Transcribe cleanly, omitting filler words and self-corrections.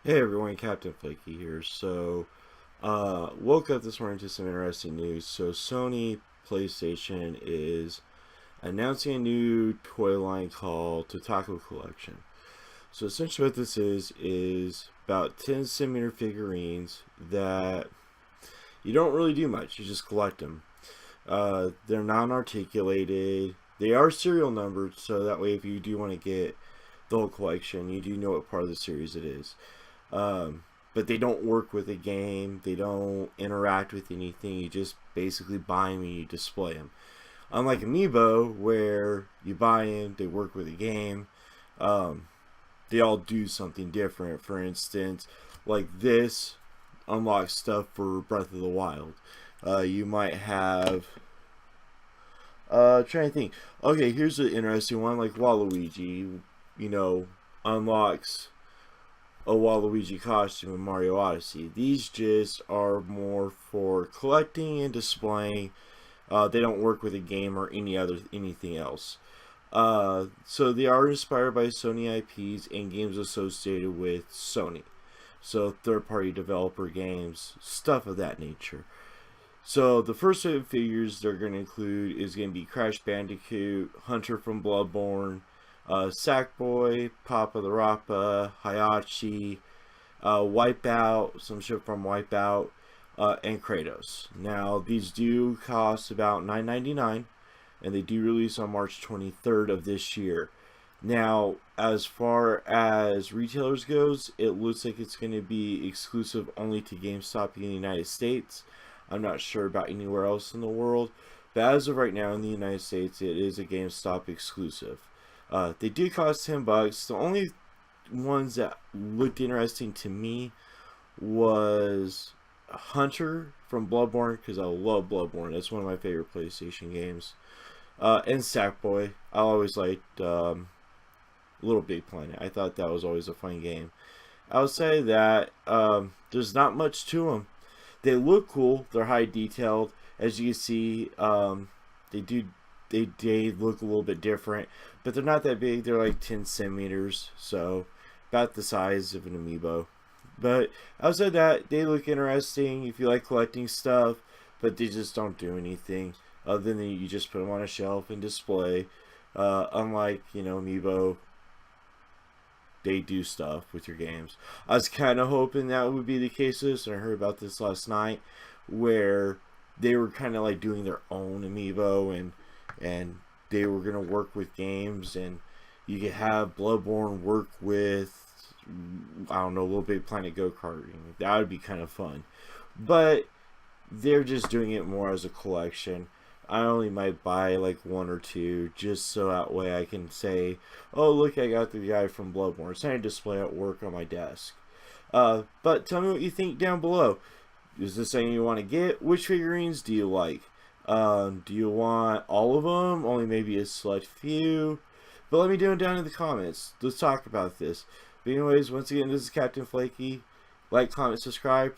Hey everyone, Captain Flaky here. Woke up this morning to some interesting news. So, Sony PlayStation is announcing a new toy line called Totaku Collection. So, essentially, what this is about 10 centimeter figurines that you don't really do much, you just collect them. They're non articulated, they are serial numbered, so that way, if you do want to get the whole collection, you do know what part of the series it is. But they don't work with a game. They don't interact with anything. You just basically buy them and you display them. Unlike Amiibo, where you buy them, they work with a game. Um, they all do something different. For instance, like this unlocks stuff for Breath of the Wild. You might have. Trying to think. Okay, here's an interesting one. Like Waluigi, unlocks a Waluigi costume in Mario Odyssey. These just are more for collecting and displaying. They don't work with a game or anything else. So they are inspired by Sony IPs and games associated with Sony. So third-party developer games, stuff of that nature. So the first set of figures they're going to include is going to be Crash Bandicoot, Hunter from Bloodborne, Sackboy, Papa the Rappa, Hayachi, Wipeout, some shit from Wipeout, and Kratos. Now these do cost about $9.99, and they do release on March 23rd of this year. Now, as far as retailers goes, it looks like it's going to be exclusive only to GameStop in the United States. I'm not sure about anywhere else in the world, but as of right now in the United States, it is a GameStop exclusive. They do cost $10. The only ones that looked interesting to me was Hunter from Bloodborne, because I love Bloodborne. That's one of my favorite PlayStation games. And Sackboy. I always liked Little Big Planet. I thought that was always a fun game. I would say that there's not much to them. They look cool. They're high detailed. As you can see, they do they look a little bit different, but they're not that big. They're like 10 centimeters, so about the size of an amiibo. But outside of that, they look interesting if you like collecting stuff, but they just don't do anything other than you just put them on a shelf and display. Unlike amiibo, they do stuff with your games. I was kind of hoping that would be the case of this, and I heard about this last night, where they were kind of like doing their own amiibo, and they were gonna work with games, and you could have Bloodborne work with, I don't know, Little Big Planet go karting. That would be kind of fun, but they're just doing it more as a collection. I only might buy like one or two just so that way I can say, oh look, I got the guy from Bloodborne. It's not a display at work on my desk. But tell me what you think down below. Is this something you want to get? Which figurines do you like? Do you want all of them? Only maybe a select few? But let me know down in the comments. Let's talk about this. But anyways, once again, this is Captain Flaky. Like, comment, subscribe.